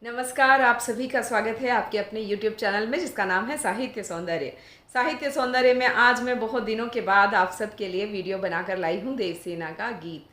नमस्कार, आप सभी का स्वागत है आपके अपने YouTube चैनल में जिसका नाम है साहित्य सौंदर्य। साहित्य सौंदर्य में आज मैं बहुत दिनों के बाद आप सबके लिए वीडियो बनाकर लाई हूँ देवसेना का गीत।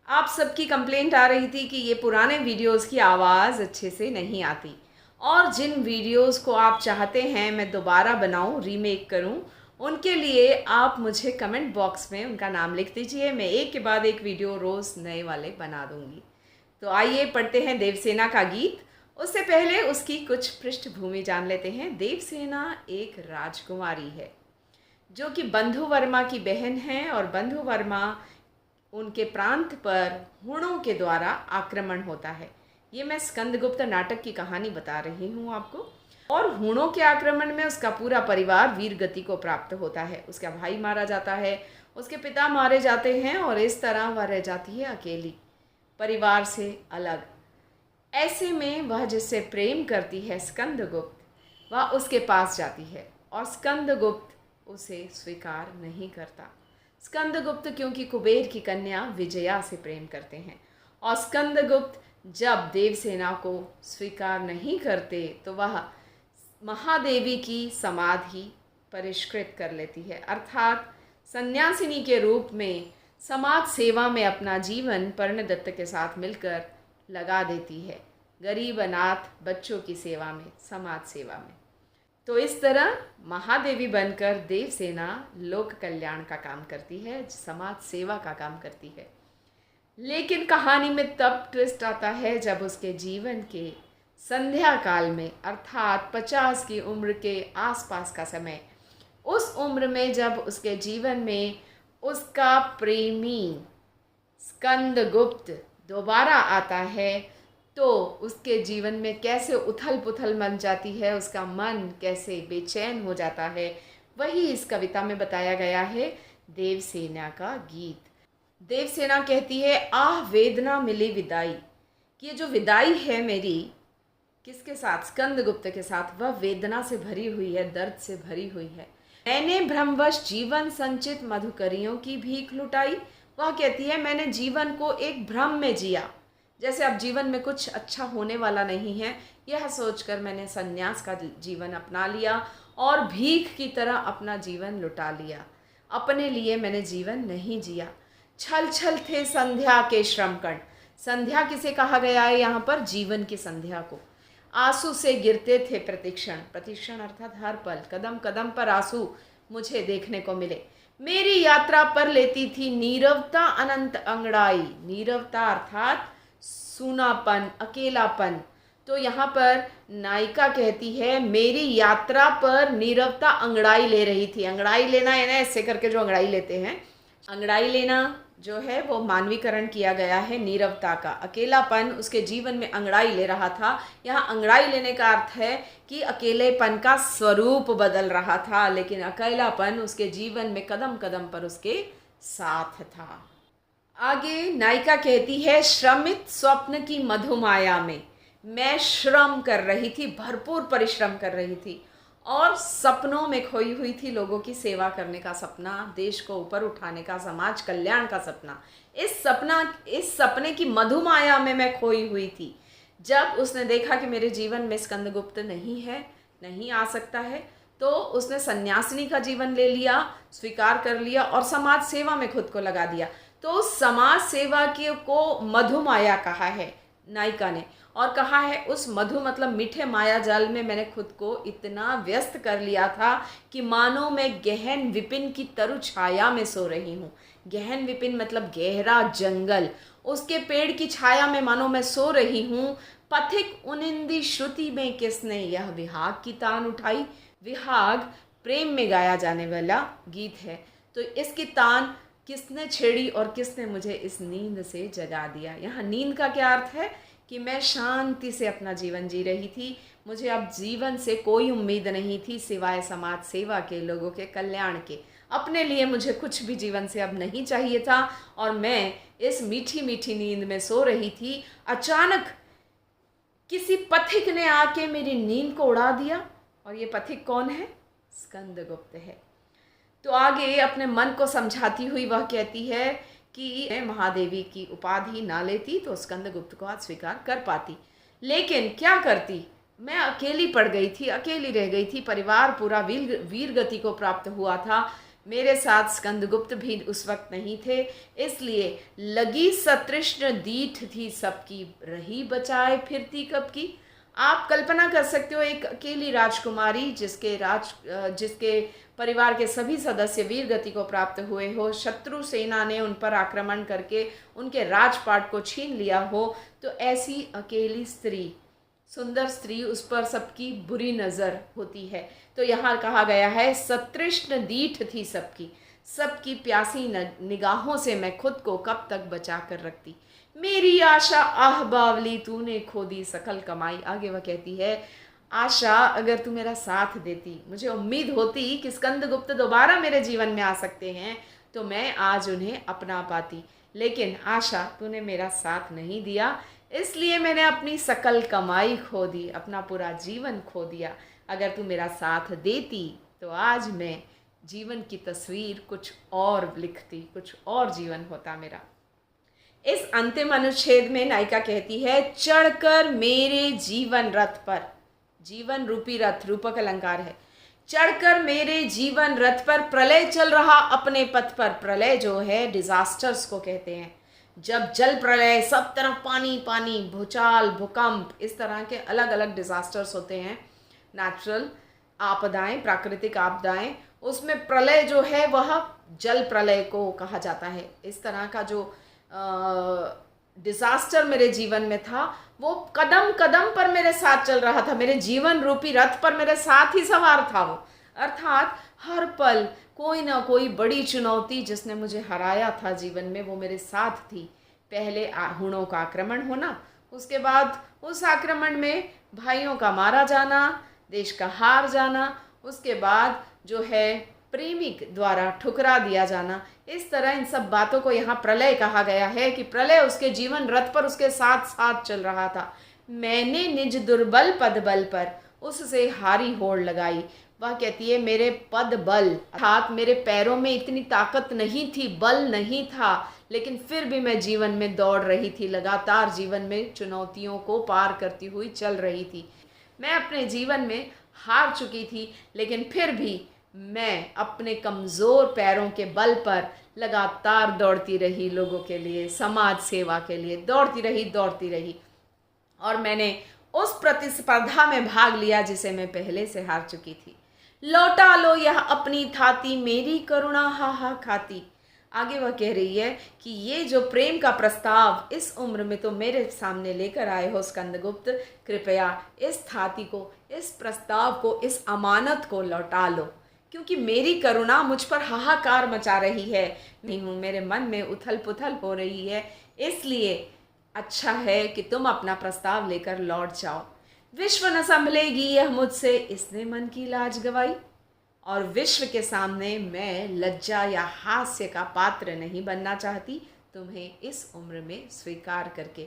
आप सबकी कंप्लेंट आ रही थी कि ये पुराने वीडियोस की आवाज़ अच्छे से नहीं आती और जिन वीडियोस को आप चाहते हैं मैं दोबारा बनाऊँ, रीमेक करूँ, उनके लिए आप मुझे कमेंट बॉक्स में उनका नाम लिख दीजिए। मैं एक के बाद एक वीडियो रोज़ नए वाले बना दूँगी। तो आइए पढ़ते हैं देवसेना का गीत। उससे पहले उसकी कुछ पृष्ठभूमि जान लेते हैं। देवसेना एक राजकुमारी है जो कि बंधु वर्मा की बहन है और बंधु वर्मा उनके प्रांत पर हुणों के द्वारा आक्रमण होता है। ये मैं स्कंदगुप्त नाटक की कहानी बता रही हूँ आपको। और हुणों के आक्रमण में उसका पूरा परिवार वीर गति को प्राप्त होता है। उसका भाई मारा जाता है, उसके पिता मारे जाते हैं और इस तरह वह रह जाती है अकेली, परिवार से अलग। ऐसे में वह जिससे प्रेम करती है स्कंदगुप्त, वह उसके पास जाती है और स्कंदगुप्त उसे स्वीकार नहीं करता। स्कंदगुप्त क्योंकि कुबेर की कन्या विजया से प्रेम करते हैं और स्कंदगुप्त जब देवसेना को स्वीकार नहीं करते तो वह महादेवी की समाधि परिष्कृत कर लेती है, अर्थात सन्यासिनी के रूप में समाज सेवा में अपना जीवन पर्णदत्त के साथ मिलकर लगा देती है, गरीब अनाथ बच्चों की सेवा में, समाज सेवा में। तो इस तरह महादेवी बनकर देवसेना लोक कल्याण का काम करती है, समाज सेवा का काम करती है। लेकिन कहानी में तब ट्विस्ट आता है जब उसके जीवन के संध्या काल में, अर्थात 50 की उम्र के आसपास का समय, उस उम्र में जब उसके जीवन में उसका प्रेमी स्कंदगुप्त दोबारा आता है तो उसके जीवन में कैसे उथल पुथल मच जाती है, उसका मन कैसे बेचैन हो जाता है, वही इस कविता में बताया गया है। देवसेना का गीत। देवसेना कहती है, आह वेदना मिली विदाई, कि ये जो विदाई है मेरी किसके साथ, स्कंदगुप्त के साथ, वह वेदना से भरी हुई है, दर्द से भरी हुई है। मैंने भ्रमवश जीवन संचित मधुकरियों की भीख लुटाई। वह कहती है मैंने जीवन को एक भ्रम में जिया, जैसे अब जीवन में कुछ अच्छा होने वाला नहीं है, यह सोचकर मैंने सन्यास का जीवन अपना लिया और भीख की तरह अपना जीवन लुटा लिया। अपने लिए मैंने जीवन नहीं जिया। छल छल थे संध्या के श्रमकण। संध्या किसे कहा गया है यहाँ पर? जीवन की संध्या को। आंसू से गिरते थे प्रतिक्षण, प्रतिक्षण अर्थात हर पल, कदम कदम पर आंसू मुझे देखने को मिले। मेरी यात्रा पर लेती थी नीरवता अनंत अंगड़ाई। नीरवता अर्थात सूनापन, अकेलापन। तो यहाँ पर नायिका कहती है मेरी यात्रा पर नीरवता अंगड़ाई ले रही थी। अंगड़ाई लेना है ना, ऐसे करके जो अंगड़ाई लेते हैं, अंगड़ाई लेना जो है वो मानवीकरण किया गया है नीरवता का। अकेलापन उसके जीवन में अंगड़ाई ले रहा था। यहाँ अंगड़ाई लेने का अर्थ है कि अकेलेपन का स्वरूप बदल रहा था, लेकिन अकेलापन उसके जीवन में कदम कदम पर उसके साथ था। आगे नायिका कहती है श्रमित स्वप्न की मधुमाया में मैं श्रम कर रही थी, भरपूर परिश्रम कर रही थी और सपनों में खोई हुई थी, लोगों की सेवा करने का सपना, देश को ऊपर उठाने का, समाज कल्याण का सपना। इस सपने की मधुमाया में मैं खोई हुई थी। जब उसने देखा कि मेरे जीवन में स्कंदगुप्त नहीं है, नहीं आ सकता है, तो उसने सन्यासिनी का जीवन ले लिया, स्वीकार कर लिया और समाज सेवा में खुद को लगा दिया। तो समाज सेवा को मधुमाया कहा है नायिका ने, और कहा है उस मधु मतलब मीठे माया जाल में मैंने खुद को इतना व्यस्त कर लिया था कि मानो मैं गहन विपिन की तरु छाया में सो रही हूँ। गहन विपिन मतलब गहरा जंगल, उसके पेड़ की छाया में मानो मैं सो रही हूँ। पथिक उनिंदी श्रुति में किसने यह विहाग की तान उठाई। विहाग प्रेम में गाया जाने वाला गीत है, तो इसकी तान किसने छेड़ी और किसने मुझे इस नींद से जगा दिया। यहाँ नींद का क्या अर्थ है कि मैं शांति से अपना जीवन जी रही थी, मुझे अब जीवन से कोई उम्मीद नहीं थी सिवाय समाज सेवा के, लोगों के कल्याण के। अपने लिए मुझे कुछ भी जीवन से अब नहीं चाहिए था और मैं इस मीठी मीठी नींद में सो रही थी। अचानक किसी पथिक ने आके मेरी नींद को उड़ा दिया, और ये पथिक कौन है? स्कंदगुप्त है। तो आगे अपने मन को समझाती हुई वह कहती है कि महादेवी की उपाधि ना लेती तो स्कंदगुप्त को आज स्वीकार कर पाती, लेकिन क्या करती, मैं अकेली पड़ गई थी, अकेली रह गई थी। परिवार पूरा वीर गति को प्राप्त हुआ था। मेरे साथ स्कंदगुप्त भी उस वक्त नहीं थे, इसलिए लगी सतृष्ण दीठ थी सबकी, रही बचाए फिरती कब की। आप कल्पना कर सकते हो, एक अकेली राजकुमारी जिसके परिवार के सभी सदस्य वीर गति को प्राप्त हुए हो, शत्रु सेना ने उन पर आक्रमण करके उनके राजपाट को छीन लिया हो, तो ऐसी अकेली स्त्री, सुंदर स्त्री, उस पर सबकी बुरी नज़र होती है। तो यहाँ कहा गया है सतृष्ण दीठ थी सबकी, सबकी प्यासी निगाहों से मैं खुद को कब तक बचा कर रखती। मेरी आशा आह बावली तूने खो दी सकल कमाई। आगे वह कहती है, आशा अगर तू मेरा साथ देती, मुझे उम्मीद होती कि स्कंदगुप्त दोबारा मेरे जीवन में आ सकते हैं, तो मैं आज उन्हें अपना पाती। लेकिन आशा, तूने मेरा साथ नहीं दिया, इसलिए मैंने अपनी सकल कमाई खो दी, अपना पूरा जीवन खो दिया। अगर तू मेरा साथ देती तो आज मैं जीवन की तस्वीर कुछ और लिखती, कुछ और जीवन होता मेरा। इस अंतिम अनुच्छेद में नायिका कहती है, चढ़कर मेरे जीवन रथ पर, जीवन रूपी रथ रूपक अलंकार है, चढ़कर मेरे जीवन रथ पर प्रलय चल रहा अपने पथ पर। प्रलय जो है डिजास्टर्स को कहते हैं, जब जल प्रलय, सब तरफ पानी पानी, भूचाल, भूकंप, इस तरह के अलग अलग डिजास्टर्स होते हैं, नेचुरल आपदाएं, प्राकृतिक आपदाएं, उसमें प्रलय जो है वह जल प्रलय को कहा जाता है। इस तरह का जो डिजास्टर मेरे जीवन में था, वो कदम कदम पर मेरे साथ चल रहा था, मेरे जीवन रूपी रथ पर मेरे साथ ही सवार था वो। अर्थात हर पल कोई ना कोई बड़ी चुनौती जिसने मुझे हराया था जीवन में, वो मेरे साथ थी। पहले हुणों का आक्रमण होना, उसके बाद उस आक्रमण में भाइयों का मारा जाना, देश का हार जाना, उसके बाद जो है प्रेमिक द्वारा ठुकरा दिया जाना। इस तरह इन सब बातों को यहाँ प्रलय कहा गया है कि प्रलय उसके जीवन रथ पर उसके साथ साथ चल रहा था। मैंने निज दुर्बल पद बल पर उससे हारी होड़ लगाई। वह कहती है, मेरे पद बल अर्थात मेरे पैरों में इतनी ताकत नहीं थी, बल नहीं था, लेकिन फिर भी मैं जीवन में दौड़ रही थी, लगातार जीवन में चुनौतियों को पार करती हुई चल रही थी। मैं अपने जीवन में हार चुकी थी, लेकिन फिर भी मैं अपने कमज़ोर पैरों के बल पर लगातार दौड़ती रही, लोगों के लिए, समाज सेवा के लिए दौड़ती रही। और मैंने उस प्रतिस्पर्धा में भाग लिया जिसे मैं पहले से हार चुकी थी। लौटा लो यह अपनी थाती, मेरी करुणा हा हा खाती। आगे वह कह रही है कि ये जो प्रेम का प्रस्ताव इस उम्र में तो मेरे सामने लेकर आए हो स्कंदगुप्त, कृपया इस थाती को, इस प्रस्ताव को, इस अमानत को लौटा लो, क्योंकि मेरी करुणा मुझ पर हाहाकार मचा रही है। नहीं हूँ, मेरे मन में उथल पुथल हो रही है, इसलिए अच्छा है कि तुम अपना प्रस्ताव लेकर लौट जाओ। विश्व न संभलेगी यह मुझसे, इसने मन की लाज गवाई। और विश्व के सामने मैं लज्जा या हास्य का पात्र नहीं बनना चाहती, तुम्हें इस उम्र में स्वीकार करके।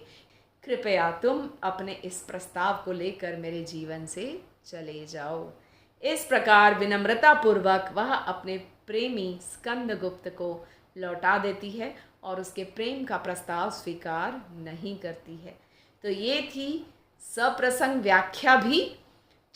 कृपया तुम अपने इस प्रस्ताव को लेकर मेरे जीवन से चले जाओ। इस प्रकार विनम्रता पूर्वक वह अपने प्रेमी स्कंदगुप्त को लौटा देती है और उसके प्रेम का प्रस्ताव स्वीकार नहीं करती है। तो ये थी सप्रसंग व्याख्या भी।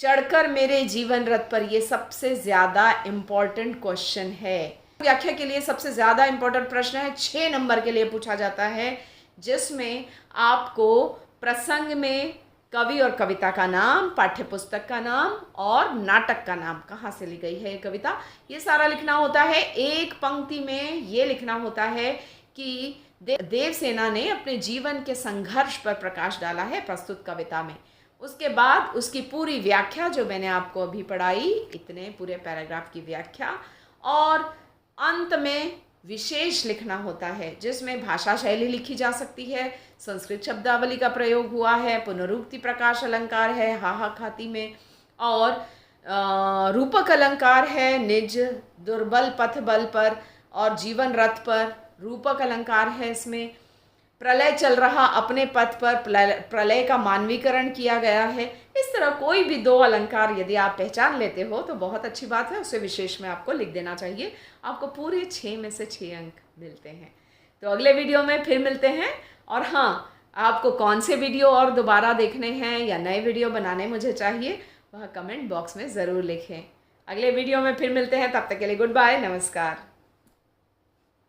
चढ़कर मेरे जीवन रथ पर, ये सबसे ज़्यादा इम्पॉर्टेंट क्वेश्चन है। व्याख्या के लिए सबसे ज़्यादा इम्पॉर्टेंट प्रश्न है, 6 नंबर के लिए पूछा जाता है, जिसमें आपको प्रसंग में कवि और कविता का नाम, पाठ्य पुस्तक का नाम और नाटक का नाम, कहाँ से ली गई है ये कविता, ये सारा लिखना होता है। एक पंक्ति में ये लिखना होता है कि देवसेना ने अपने जीवन के संघर्ष पर प्रकाश डाला है प्रस्तुत कविता में। उसके बाद उसकी पूरी व्याख्या जो मैंने आपको अभी पढ़ाई, इतने पूरे पैराग्राफ की व्याख्या, और अंत में विशेष लिखना होता है जिसमें भाषा शैली लिखी जा सकती है, संस्कृत शब्दावली का प्रयोग हुआ है, पुनरुक्ति प्रकाश अलंकार है हाहा खाती में, और रूपक अलंकार है निज दुर्बल पथ बल पर, और जीवन रथ पर रूपक अलंकार है। इसमें प्रलय चल रहा अपने पथ पर, प्रलय का मानवीकरण किया गया है। इस तरह कोई भी 2 अलंकार यदि आप पहचान लेते हो तो बहुत अच्छी बात है, उसे विशेष में आपको लिख देना चाहिए। आपको पूरे 6 में से 6 अंक मिलते हैं। तो अगले वीडियो में फिर मिलते हैं। और हाँ, आपको कौन से वीडियो और दोबारा देखने हैं या नए वीडियो बनाने मुझे चाहिए, वह कमेंट बॉक्स में ज़रूर लिखें। अगले वीडियो में फिर मिलते हैं, तब तक के लिए गुड बाय, नमस्कार।